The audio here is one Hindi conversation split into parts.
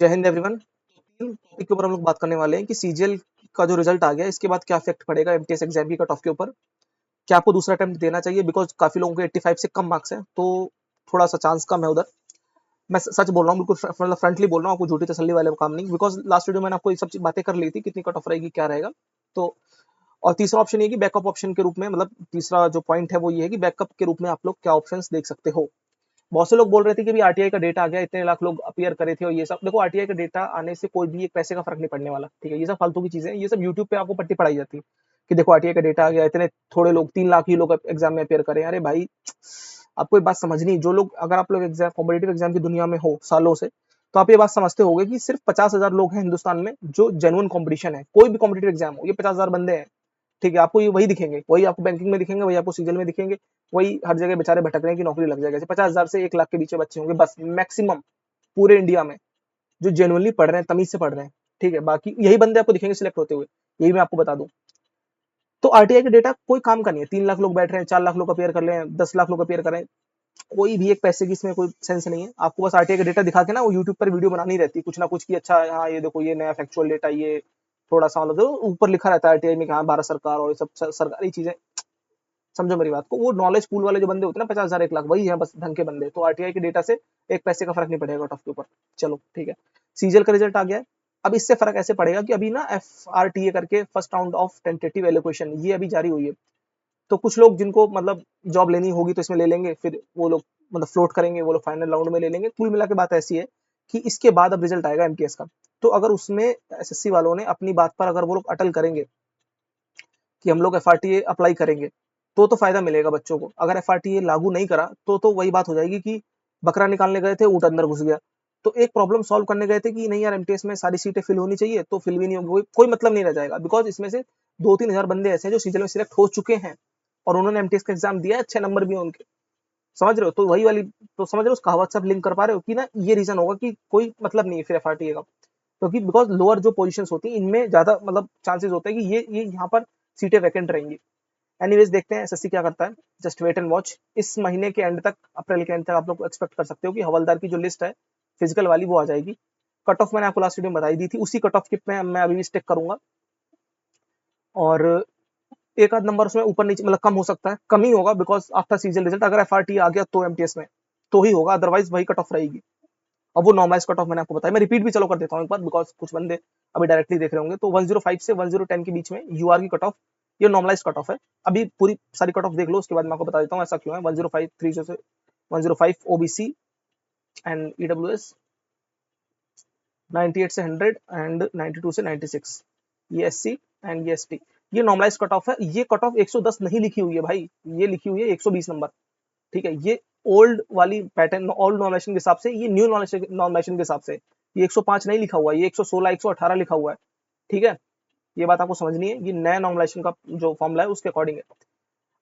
जय हिंद एवरीवन। तीन टॉपिक के ऊपर हम लोग बात करने वाले हैं कि सीजीएल का जो रिजल्ट आ गया इसके बाद क्या इफेक्ट पड़ेगा एमटीएस एग्जाम की कट ऑफ के ऊपर। क्या आपको दूसरा अटेम्प्ट देना चाहिए बिकॉज काफी लोगों के 85 से कम मार्क्स हैं, तो थोड़ा सा चांस कम है उधर। मैं सच बोल रहा हूँ, बिल्कुल मतलब फ्रंटली बोल रहा हूँ, आपको झूठी तसल्ली वाले काम नहीं, बिकॉज लास्ट वीडियो मैंने आपको ये सब बातें कर ली थी, कितनी कट ऑफ रहेगी क्या रहेगा। तो और तीसरा ऑप्शन ये कि बैकअप ऑप्शन के रूप में, मतलब तीसरा जो पॉइंट है वो ये है कि बैकअप के रूप में आप लोग क्या ऑप्शंस देख सकते हो। बहुत से लोग बोल रहे थे कि भी आरटीआई का डेटा आ गया, इतने लाख लोग अपीयर करे थे और ये सब। देखो, आरटीआई का डेटा आने से कोई भी एक पैसे का फर्क नहीं पड़ने वाला, ठीक है। ये सब फालतू की चीजें हैं, ये सब यूट्यूब पे आपको पट्टी पढ़ाई जाती है कि देखो आरटीआई का डेटा आ गया, इतने थोड़े लोग 3 लाख ही लोग एग्जाम में अपेयर करें। अरे भाई, आपको एक बात समझनी, जो लोग, अगर आप लोग एग्जाम कॉम्पिटेटिव एग्जाम की दुनिया में हो सालों से, तो आप ये बात समझते होंगे कि सिर्फ 50,000 लोग हैं हिंदुस्तान में जो जेन्युइन कंपटीशन है। कोई भी कॉम्पिटेटिव एग्जाम हो, ये 50,000 बंदे हैं, ठीक है। आपको ये वही दिखेंगे, वही आपको बैंकिंग में दिखेंगे, वही आपको सीजल में दिखेंगे, वही हर जगह बेचारे भटक रहे हैं कि नौकरी लग जाएगा। 50,000 से 1 लाख के बीच में बच्चे होंगे बस, मैक्सिमम पूरे इंडिया में, जो जेनुअनली पढ़ रहे हैं, तमीज से पढ़ रहे हैं, ठीक है। बाकी यही बंदे आपको दिखेंगे सिलेक्ट होते हुए, यही मैं आपको बता दूं। तो आरटीआई का डेटा कोई काम का नहीं है। 3 लाख लोग बैठ रहे हैं, 4 लाख लोग अपेयर कर रहे हैं, 10 लाख लोग अपेयर कर रहे हैं, कोई भी एक पैसे की इसमें कोई सेंस नहीं है। आपको बस आरटीआई का डेटा दिखा के ना वो यूट्यूब पर वीडियो बनानी रहती है, कुछ ना कुछ की, अच्छा हाँ ये देखो ये नया फैक्चुअल डेटा, ये थोड़ा सा मतलब जो ऊपर लिखा रहता है आरटीआई में कि हाँ भारत सरकार और ये सब सरकारी चीजें। समझो मेरी बात को, वो नॉलेज पूल वाले जो बंदे होते हैं ना, 50,000 1 लाख, वही है बस ढंग के बंदे। तो आरटीआई के डेटा से एक पैसे का फर्क नहीं पड़ेगा कट ऑफ के ऊपर। चलो ठीक है, सीजीएल का रिजल्ट आ गया है। अब इससे फर्क ऐसे पड़ेगा कि अभी ना एफआरटीए करके first round of tentative allocation ये अभी जारी हुई है। तो कुछ लोग जिनको मतलब जॉब लेनी होगी तो इसमें ले लेंगे, फिर वो लोग मतलब फ्लोट करेंगे, वो लोग फाइनल राउंड में ले लेंगे। कुल मिला के बात ऐसी है कि इसके बाद अब रिजल्ट आएगा एमटीएस का। तो अगर उसमें एसएससी वालों ने अपनी बात पर अगर वो लोग अटल करेंगे कि हम लोग एफआरटीए अप्लाई करेंगे, तो फायदा मिलेगा बच्चों को। अगर एफआरटीए लागू नहीं करा तो वही बात हो जाएगी कि बकरा निकालने गए थे, ऊंट अंदर घुस गया। तो एक प्रॉब्लम सॉल्व करने गए थे कि नहीं यार, एमटीएस में सारी सीटें फिल होनी चाहिए, तो फिल भी नहीं होगी, कोई मतलब नहीं रह जाएगा। बिकॉज इसमें से 2-3 हजार बंदे ऐसे हैं जो सीजल में सिलेक्ट हो चुके हैं और उन्होंने एमटीएस का एग्जाम दिया है, अच्छे नंबर भी हैं उनके। समझ रहे हो? तो वही वाली, तो समझ रहे हो उस कहावत से आप लिंक कर पा रहे हो कि ना, ये रीजन होगा कि कोई मतलब नहीं है फिर एफआरटीए का। क्योंकि बिकॉज लोअर जो पोजीशंस होती हैं इनमें ज्यादा मतलब चांसेस होते हैं कि ये यहाँ पर सीटें वैकेंट रहेंगी। एनीवेज देखते हैं एसएससी क्या करता है, जस्ट वेट एंड वॉच। इस महीने के एंड तक, अप्रैल के एंड तक आप लोग एक्सपेक्ट कर सकते हो कि हवलदार की जो लिस्ट है फिजिकल वाली वो आ जाएगी। कट ऑफ मैंने आपको लास्ट वीडियो में बताई दी थी, उसी कट ऑफ की मैं अभी भी स्टिक करूंगा। और एक आध नंबर उसमें ऊपर नीचे मतलब कम हो सकता है, कम ही होगा बिकॉज आफ्टर सीजन रिजल्ट अगर एफआरटी आ गया तो एमटीएस में तो ही होगा, अदरवाइज वही कट ऑफ रहेगी। अब वो नॉर्मलाइज कट ऑफ मैंने आपको बताया, मैं रिपीट भी चलो कर देता हूँ एक बार, बिकॉज कुछ बंदे अभी डायरेक्टली देख रहे होंगे। तो 105 से 1010 के बीच में यूआर की कट ऑफ, ये नॉर्मलाइज कट ऑफ है। अभी पूरी सारी कट ऑफ देख लो, उसके बाद मैं आपको बता देता हूँ ऐसा क्यों है। 105 30 से 105 ओबीसी एंड ईडब्ल्यूएस, 98 से 100 एंड 92 से 96, ये एससी एंड ये एसटी, ये नॉर्मलाइज कट ऑफ है। ये कट ऑफ 110 नहीं लिखी हुई है भाई, ये लिखी हुई है 120 नंबर, ठीक है। ये ओल्ड वाली पैटर्न, ओल्ड नॉर्मलाइजेशन के हिसाब से, ये न्यू नॉर्मलाइजेशन के हिसाब से ये 105 नहीं लिखा हुआ है, ये 116 118 लिखा हुआ है, ठीक है। ये बात आपको समझनी है, ये नया नॉर्मलाइजेशन का जो फॉर्मूला है उसके अकॉर्डिंग है।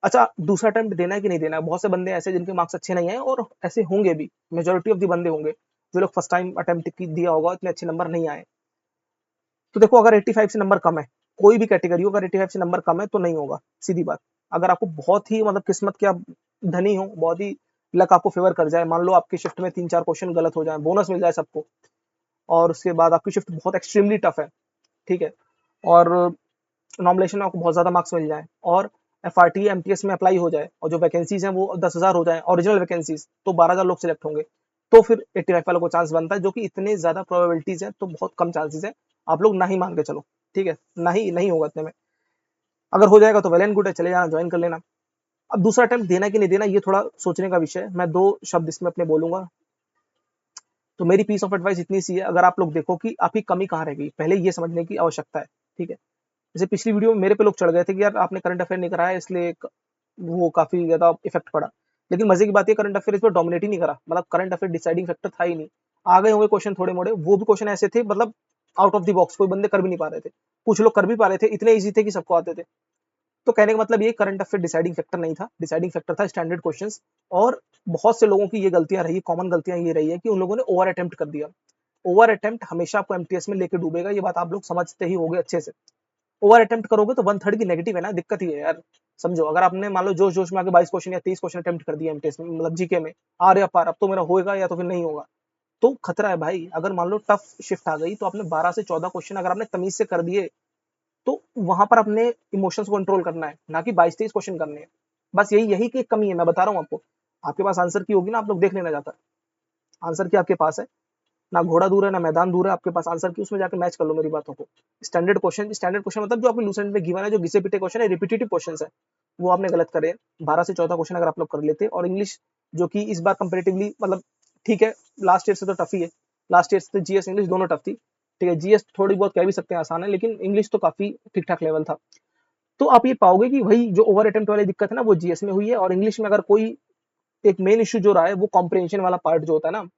अच्छा, दूसरा अटेम्प्ट देना है कि नहीं देना है? बहुत से बंदे ऐसे जिनके मार्क्स अच्छे नहीं आए, और ऐसे होंगे भी, मेजोरिटी ऑफ द बंदे होंगे जो लोग फर्स्ट टाइम अटेम्प्ट दिया होगा, इतने अच्छे नंबर नहीं आए। तो देखो, अगर 85 से नंबर कम है, कोई भी कैटेगरी हो, अगर 85 से नंबर कम है तो नहीं होगा, सीधी बात। अगर आपको बहुत ही मतलब किस्मत के आप धनी हो, बहुत ही लक आपको फेवर कर जाए, मान लो आपकी शिफ्ट में 3-4 क्वेश्चन गलत हो जाए, बोनस मिल जाए सबको, और उसके बाद आपकी शिफ्ट बहुत एक्सट्रीमली टफ है, ठीक है, और नॉमिनेशन में आपको बहुत ज्यादा मार्क्स मिल जाए, और एफआरटी एमटीएस में अप्लाई हो जाए, और जो वैकेंसीज हैं वो 10,000 हो जाए ओरिजिनल वैकेंसीज, तो 12,000 लोग सिलेक्ट होंगे। तो फिर 85 वालों को चांस बनता है, जो कि इतने ज्यादा प्रोबेबिलिटीज है, तो बहुत कम चांसेस है। आप लोग ना ही मान के चलो, ठीक है, नहीं नहीं होगा इतने में। अगर हो जाएगा तो वेल एंड गुड है, चले जाना, ज्वाइन कर लेना। अब दूसरा अटेम्प्ट देना कि नहीं देना, ये थोड़ा सोचने का विषय है। मैं 2 शब्द इसमें अपने बोलूंगा। तो मेरी पीस ऑफ एडवाइस इतनी सी है, अगर आप लोग देखो कि आपकी कमी कहाँ रह गई, पहले ये समझने की आवश्यकता है, ठीक है। जैसे पिछली वीडियो में मेरे पे लोग चढ़ गए थे कि यार आपने करंट अफेयर नहीं कराया, इसलिए वो काफी ज्यादा इफेक्ट पड़ा। लेकिन मजे की बात है, करंट अफेयर इस पर डोमिनेट ही नहीं करा, मतलब करंट अफेयर डिसाइडिंग फैक्टर था ही नहीं। आ गए होंगे क्वेश्चन थोड़े मोड़े, वो भी क्वेश्चन ऐसे थे मतलब आउट ऑफ द बॉक्स, कोई बंदे कर भी नहीं पा रहे थे, कुछ लोग कर भी पा रहे थे, इतने ईजी थे कि सबको आते थे। तो कहने का मतलब ये, करंट अफेयर डिसाइडिंग फैक्टर नहीं था, डिसाइडिंग फैक्टर था स्टैंडर्ड क्वेश्चंस। और बहुत से लोगों की ये गलतियां रही, कॉमन गलतियां ये रही है कि उन लोगों ने ओवर अटेम्प्ट कर दिया। ओवर अटेम्प्ट हमेशा आपको एमटीएस में लेके डूबेगा, ये बात आप लोग समझते ही होंगे अच्छे से। ओवर अटेम्प्ट करोगे तो 1/3 की नेगेटिव है ना, दिक्कत ही है यार। समझो, अगर आपने मान लो जोश जोश में आके 22 क्वेश्चन या 23 क्वेश्चन अटेम्प्ट कर दिया एमटीएस में, मतलब जीके में, आ रहे पार, अब तो मेरा होएगा या तो फिर नहीं होगा, तो खतरा है भाई। अगर मान लो टफ शिफ्ट आ गई तो आपने 12 से 14 क्वेश्चन अगर आपने तमीज से कर दिए तो वहां पर अपने इमोशंस को कंट्रोल करना है, ना कि 22-23 क्वेश्चन करने हैं। बस यही यही की एक कमी है, मैं बता रहा हूँ आपको। आपके पास आंसर की होगी ना, आप लोग देख लेना जाता है आंसर की आपके पास है, ना घोड़ा दूर है ना मैदान दूर है, आपके पास आंसर की, उसमें जाके मैच कर लो मेरी बातों को। स्टैंडर्ड क्वेश्चन मतलब जो आपके लूसेंट में गिवन है, जो घिसे पिटे क्वेश्चन है, रिपीटेटिव क्वेश्चन है, वो आपने गलत करे। 12 से 14 क्वेश्चन अगर आप लोग कर लेते, और इंग्लिश जो कि इस बार कंपेरेटिवली मतलब ठीक है, लास्ट ईयर से तो टफ ही है। लास्ट ईयर से जीएस इंग्लिश दोनों टफ थी, ठीक है। जीएस थोड़ी बहुत कह भी सकते हैं आसान है, लेकिन इंग्लिश तो काफी ठीक ठाक लेवल था। तो आप ये पाओगे कि भाई जो ओवर अटेम्प्ट वाली दिक्कत है ना, वो जीएस में हुई है। और इंग्लिश में अगर कोई एक मेन इश्यू जो रहा है, वो कॉम्प्रिहेंशन वाला पार्ट जो होता है ना,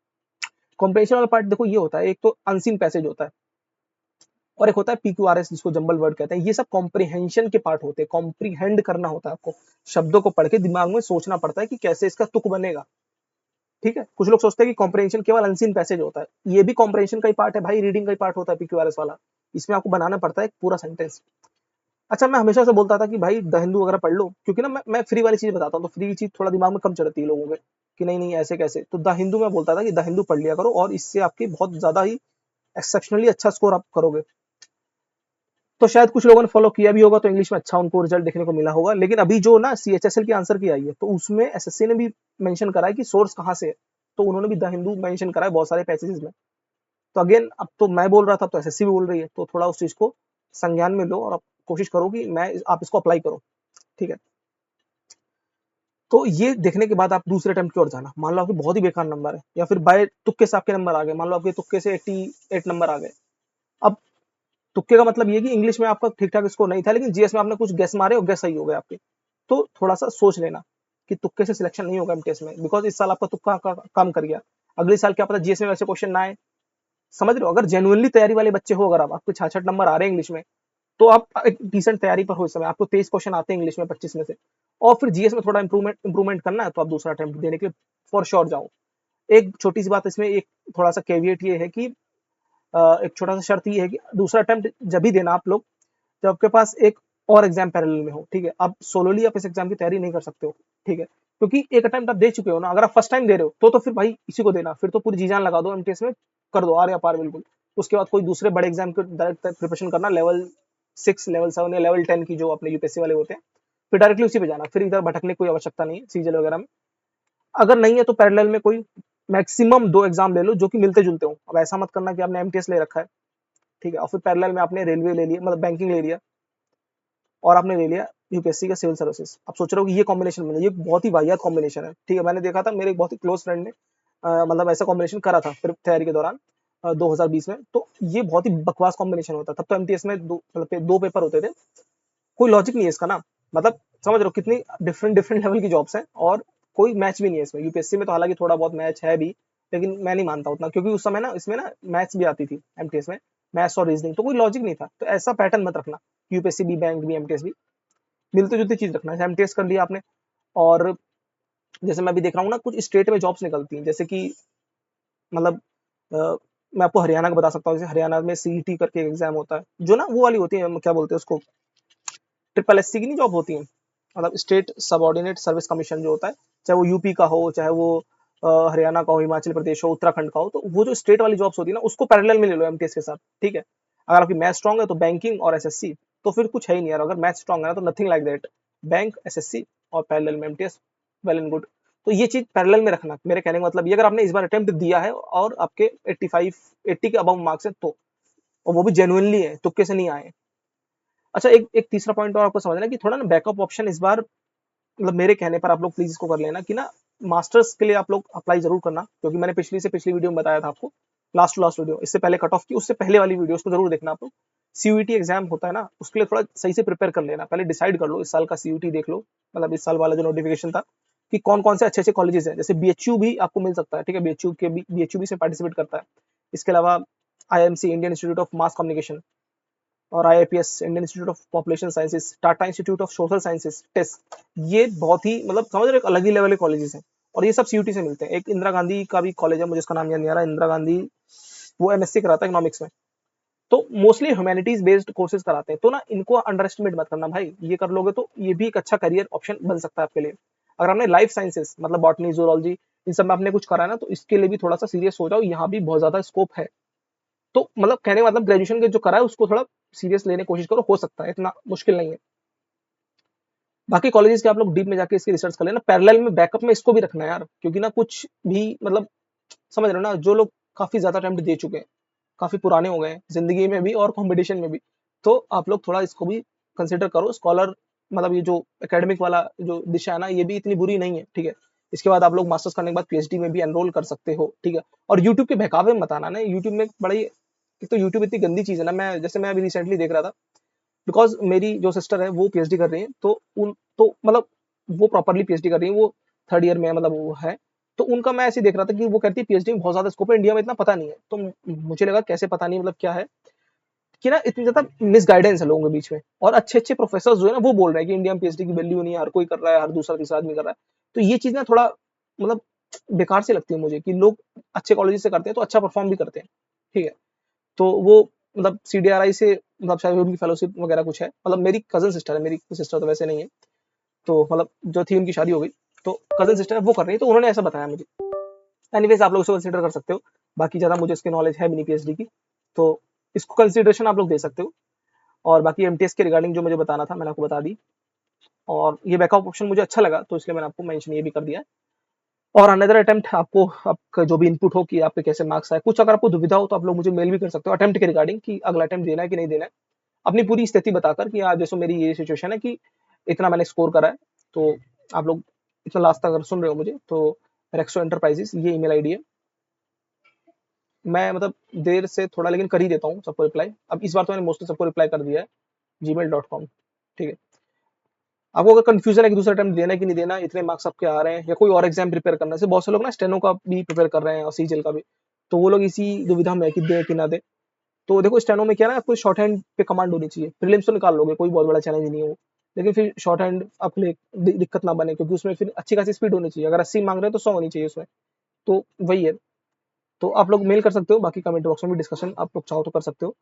कॉम्प्रिहेंशन वाला पार्ट देखो ये होता है, एक तो अनसीन पैसेज होता है, और एक होता है पीक्यूआरएस जिसको जंबल वर्ड कहते हैं। ये सब कॉम्प्रिहेंशन के पार्ट होते हैं, कॉम्प्रीहेंड करना होता है आपको, शब्दों को पढ़ के दिमाग में सोचना पड़ता है कि कैसे इसका तुक बनेगा, ठीक है। कुछ लोग सोचते हैं कि कॉम्प्रिहेंशन केवल अनसीन पैसेज होता है, ये भी कॉम्प्रिहेंशन का ही पार्ट है भाई, रीडिंग का ही पार्ट होता है पीक्यूआरएस वाला। इसमें आपको बनाना पड़ता है एक पूरा सेंटेंस। अच्छा, मैं हमेशा से बोलता था कि भाई द हिंदू वगैरह पढ़ लो, क्योंकि ना मैं फ्री वाली चीज बताता हूँ, तो फ्री चीज थोड़ा दिमाग में कम चढ़ती है लोगों के, कि नहीं नहीं ऐसे कैसे। तो द हिंदू में बोलता था कि द हिंदू पढ़ लिया करो, और इससे आपकी बहुत ज्यादा ही एक्सेप्शनली अच्छा स्कोर आप करोगे। तो शायद कुछ लोगों ने फॉलो किया भी होगा, तो इंग्लिश में अच्छा उनको रिजल्ट देखने को मिला होगा। लेकिन अभी जो ना सीएचएसएल की आंसर की आई है, तो उसमें एसएससी ने भी मेंशन करा है कि सोर्स कहाँ से है, तो उन्होंने भी द हिंदू मेंशन करा है बहुत सारे पैसेजेस में। तो अगेन, अब तो मैं बोल रहा था, तो एसएससी भी बोल रही है, तो थोड़ा उस चीज को संज्ञान में लो, और आप कोशिश करो कि आप इसको अप्लाई करो, ठीक है। तो ये देखने के बाद आप दूसरे अटेम्प्ट की ओर जाना। मान लो आपके बहुत ही बेकार नंबर है, या फिर बाय तुक्के से आपके नंबर आ गए, मान लो आपके तुक्के से 88 नंबर आ गए। अब तुक्के का मतलब ये कि इंग्लिश में आपका ठीक ठाक स्कोर नहीं था, लेकिन जीएस में आपने कुछ गेस मारे और गेस सही हो गए आपके। तो थोड़ा सा सोच लेना कि तुक्के से सिलेक्शन नहीं होगा एमटीएस में, बिकॉज इस साल आपका तुक्का काम कर गया। अगले साल क्या पता जीएस में वैसे क्वेश्चन ना आए, समझ रहे हो। अगर जेनुअनली तैयारी वाले बच्चे हो, अगर आप आपके 66 नंबर आ रहे हैं इंग्लिश में, तो आप एक डिसेंट तैयारी पर हो इस समय, आपको 23 क्वेश्चन आते हैं इंग्लिश में 25 में से, और फिर जीएस में थोड़ा इंप्रूवमेंट करना है, तो आप दूसरा अटेम्प्ट देने के लिए फॉर श्योर जाओ। एक छोटी सी बात इसमें, एक थोड़ा सा कैविएट ये है कि एक छोटा सा शर्त ये है कि दूसरा अटेम्प्ट जब भी देना आप लोग, जब आपके पास एक और एग्जाम पैरेलल में हो, ठीक है। अब सोलोली आप इस एग्जाम की तैयारी नहीं कर सकते हो, ठीक है, क्योंकि एक अटेम्प्ट आप दे चुके हो ना। अगर आप फर्स्ट टाइम दे रहे हो तो फिर भाई इसी को देना, फिर तो पूरी जी जान लगा दो एमटीएस में, कर दो आर या पार बिल्कुल। उसके बाद कोई दूसरे बड़े एग्जाम के डायरेक्ट प्रिपरेशन करना, लेवल 6 लेवल 7 या लेवल 10 की जो अपने यूपीएससी वाले होते हैं, फिर डायरेक्टली उसी पे जाना, फिर इधर भटकने की कोई आवश्यकता नहीं है सीजल वगैरह में। अगर नहीं है तो पैरेलल में कोई मैक्सिमम 2 एग्जाम ले लो जो कि मिलते जुलते हो। अब ऐसा मत करना कि आपने एमटीएस ले रखा है, ठीक है, और फिर पैरेलल में आपने रेलवे ले लिया, मतलब बैंकिंग ले लिया, और आपने ले लिया यूपीएससी का सिविल सर्विसेज। आप सोच रहे हो कि ये कॉम्बिनेशन बना, ये बहुत ही वाहियात कॉम्बिनेशन है, ठीक है। मैंने देखा था, मेरे एक बहुत ही क्लोज फ्रेंड ने मतलब ऐसा कॉम्बिनेशन करा था फिर तैयारी के दौरान 2020 में। तो ये बहुत ही बकवास कॉम्बिनेशन होता है। तब तो एमटीएस में दो पेपर होते थे, कोई लॉजिक नहीं है इसका ना, मतलब समझ रहे हो कितनी डिफरेंट डिफरेंट लेवल की जॉब्स हैं, और कोई मैच भी नहीं है इसमें। यूपीएससी में तो हालांकि थोड़ा बहुत मैच है भी, लेकिन मैं नहीं मानता उतना, क्योंकि उस समय ना इसमें ना मैथ्स भी आती थी एमटीएस में, मैथ्स और रीजनिंग, तो कोई लॉजिक नहीं था। तो ऐसा पैटर्न मत रखना, यूपीएससी भी बैंक भी एमटीएस भी मिलती जुलती चीज रखना है। एमटीएस कर लिया आपने, और जैसे मैं भी देख रहा हूँ ना, कुछ स्टेट में जॉब्स निकलती हैं, जैसे कि मतलब मैं आपको हरियाणा का बता सकता हूँ। जैसे हरियाणा में सीईटी करके एग्जाम होता है, जो ना वो वाली होती है, क्या बोलते हैं उसको, ट्रिपल एससी की नहीं जॉब होती है, मतलब स्टेट सबऑर्डिनेट सर्विस कमीशन जो होता है, चाहे वो यूपी का हो, चाहे वो हरियाणा का हो, हिमाचल प्रदेश हो, उत्तराखंड का हो, तो वो जो स्टेट वाली जॉब्स होती है ना, उसको पैरेलल में ले लो एमटीएस के साथ, ठीक है। अगर आपकी मैथ स्ट्रॉन्ग है तो बैंकिंग और एसएससी, तो फिर कुछ है ही नहीं यार। अगर मैथ स्ट्रॉन्ग है ना, तो nothing like that, bank SSC और पैरेलल में एमटीएस, वेल एंड गुड। तो ये चीज पैरेलल में रखना, मेरे कहने का मतलब ये, अगर आपने इस बार अटेम्प्ट दिया है और आपके 85 80 के अबव मार्क्स है तो, और वो भी जेन्युइनली है, तुक्के से नहीं आए। अच्छा, एक एक तीसरा पॉइंट और आपको समझना है कि थोड़ा ना बैकअप ऑप्शन इस बार, मतलब मेरे कहने पर आप लोग प्लीज इसको कर लेना कि ना, मास्टर्स के लिए आप लोग अप्लाई जरूर करना, क्योंकि मैंने पिछली वीडियो में बताया था आपको, लास्ट टू लास्ट वीडियो, इससे पहले कट ऑफ की उससे पहले वाली वीडियो को जरूर देखना आप लोग। सीयूईटी एग्जाम होता है ना, उसके लिए थोड़ा सही से प्रिपेयर कर लेना, पहले डिसाइड कर लो इस साल का सीयूईटी देख लो, मतलब इस साल वाला जो नोटिफिकेशन था, कि कौन कौन से अच्छे अच्छे कॉलेजेस हैं। जैसे बीएचयू भी आपको मिल सकता है, ठीक है, बीएचयू भी से पार्टिसिपेट करता है। इसके अलावा IMC, Indian Institute of Mass Communication, और IIPS, Indian Institute of Population Sciences, Tata Institute of Social Sciences, test, ये बहुत ही मतलब समझ रहे हो, एक अलग ही लेवल के कॉलेजेस हैं, और ये सब सीयूटी से मिलते हैं। एक इंदिरा गांधी का भी कॉलेज है, मुझे इसका नाम याद नहीं आ रहा, इंदिरा गांधी, वो एमएससी कराता है इकोनॉमिक्स में। तो मोस्टली ह्यूमैनिटीज बेस्ड कोर्सेज कराते हैं, तो ना इनको अंडर एस्टिमेट मत करना भाई, ये कर लोगे तो ये भी एक अच्छा करियर ऑप्शन बन सकता है आपके लिए। अगर हमने लाइफ साइंसेस मतलब बॉटनी, जूलॉजी, इन सब में आपने कुछ करा है ना, तो इसके लिए भी थोड़ा सा सीरियस हो जाओ, यहाँ भी बहुत ज्यादा स्कोप है। तो मतलब कहने का मतलब ग्रेजुएशन के जो करा है उसको थोड़ा सीरियस लेने की कोशिश करो, हो सकता है, इतना मुश्किल नहीं है। बाकी कॉलेजेस के आप लोग डीप में जाके इसकी रिसर्च कर लेना, पैरेलल में बैकअप में इसको भी रखना है यार, क्योंकि ना कुछ भी मतलब समझ रहे हो ना, जो लोग काफी ज्यादा अटेम्प्ट दे चुके हैं, काफी पुराने हो गए हैं जिंदगी में भी और कंपटीशन में भी, तो आप लोग थोड़ा इसको भी कंसिडर करो। स्कॉलर मतलब ये जो एकेडमिक वाला जो दिशा है ना, ये भी इतनी बुरी नहीं है, ठीक है। इसके बाद आप लोग मास्टर्स करने के बाद पीएचडी में भी एनरोल कर सकते हो, ठीक है। और यूट्यूब के बहकावे में मत आना ना, यूट्यूब में बड़ी, एक तो यूट्यूब इतनी गंदी चीज है ना, मैं अभी रिसेंटली देख रहा था, बिकॉज मेरी जो सिस्टर है वो पीएचडी कर रही है, तो मतलब वो प्रॉपरली पीएचडी कर रही है, वो थर्ड ईयर में मतलब वो है। तो उनका मैं ऐसे देख रहा था कि वो कहती है पीएचडी में बहुत ज्यादा स्कोप है, इंडिया में इतना पता नहीं है। तो मुझे लगा कैसे पता नहीं, मतलब क्या है कि ना इतनी ज्यादा मिसगाइडेंस है लोगों के बीच में, और अच्छे अच्छे प्रोफेसर जो है ना वो बोल रहे हैं कि इंडिया में पीएचडी की वैल्यू नहीं है, हर कोई कर रहा है, हर दूसरा तीसरा आदमी कर रहा है। तो ये चीज ना थोड़ा मतलब बेकार से लगती है मुझे, कि लोग अच्छे कॉलेज से करते हैं तो अच्छा परफॉर्म भी करते हैं, ठीक है। तो वो मतलब सीडीआरआई से मतलब शायद उनकी फेलोशिप वगैरह कुछ है, मतलब मेरी कजन सिस्टर है, मेरी सिस्टर तो वैसे नहीं है, तो मतलब जो थी उनकी शादी हो गई, तो कजन सिस्टर है वो कर रही है, तो उन्होंने ऐसा बताया मुझे। एनीवेज आप लोग इसको कंसिडर कर सकते हो, बाकी ज्यादा मुझे इसकी नॉलेज है भी नहीं पीएचडी की, तो इसको कंसिडरेशन आप लोग दे सकते हो। और बाकी एमटीएस के रिगार्डिंग जो मुझे बताना था मैंने आपको बता दी, और ये बैकअप ऑप्शन मुझे अच्छा लगा, तो इसलिए मैंने आपको मेंशन ये भी कर दिया है। और अनदर अटेम्प्ट आपको आपका जो भी इनपुट हो कि आपके कैसे मार्क्स आए, कुछ अगर आपको दुविधा हो तो आप लोग मुझे मेल भी कर सकते हो अटेम्प्ट के रिगार्डिंग, कि अगला अटेम्प्ट देना है कि नहीं देना है, अपनी पूरी स्थिति बताकर कि आज जैसे मेरी ये सिचुएशन है कि इतना मैंने स्कोर करा है। तो आप लोग इतना लास्ट तक अगर सुन रहे हो मुझे, तो रेक्सो एंटरप्राइजेस ये ईमेल आईडी है। मैं मतलब देर से थोड़ा लेकिन कर ही देता हूँ सबको रिप्लाई, अब इस बार तो मैंने मोस्टली सबको रिप्लाई कर दिया है, gmail.com, ठीक है। आपको अगर कंफ्यूजन है कि दूसरा अटेम्प्ट देना है कि नहीं देना, इतने मार्क्स आपके आ रहे हैं या कोई और एग्जाम प्रिपेयर करना है, जैसे बहुत से लोग ना स्टेनो का भी प्रिपेयर कर रहे हैं और सीजीएल का भी, तो वो लोग इसी दुविधा में है कि दे कि ना दे। तो देखो स्टेनो में क्या है ना, आपको शॉर्ट हैंड पे कमांड होनी चाहिए, प्रीलिम्स तो निकाल लोगे, कोई बहुत बड़ा चैलेंज नहीं है वो, लेकिन फिर शॉर्ट हैंड आपके लिए दिक्कत ना बने, क्योंकि उसमें फिर अच्छी खासी स्पीड होनी चाहिए, अगर 80 मांग रहे हैं तो 100 होनी चाहिए उसमें, तो वही है। तो आप लोग मेल कर सकते हो, बाकी कमेंट बॉक्स में भी डिस्कशन आप लोग चाहो तो कर सकते हो।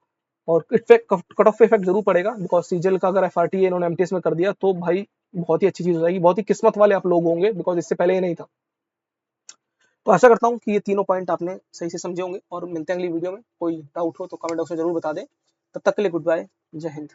और इफेक्ट कट ऑफ पे इफेक्ट जरूर पड़ेगा, बिकॉज सीजल का अगर एफआरटीए इन्होंने एमटीएस में कर दिया तो भाई बहुत ही अच्छी चीज हो जाएगी, बहुत ही किस्मत वाले आप लोग होंगे, बिकॉज इससे पहले ये नहीं था। तो आशा करता हूँ कि ये तीनों पॉइंट आपने सही से समझे होंगे, और मिलते हैं अगली वीडियो में। कोई डाउट हो तो कमेंट बॉक्स में जरूर बता दें। तब तक के लिए गुड बाय, जय हिंद।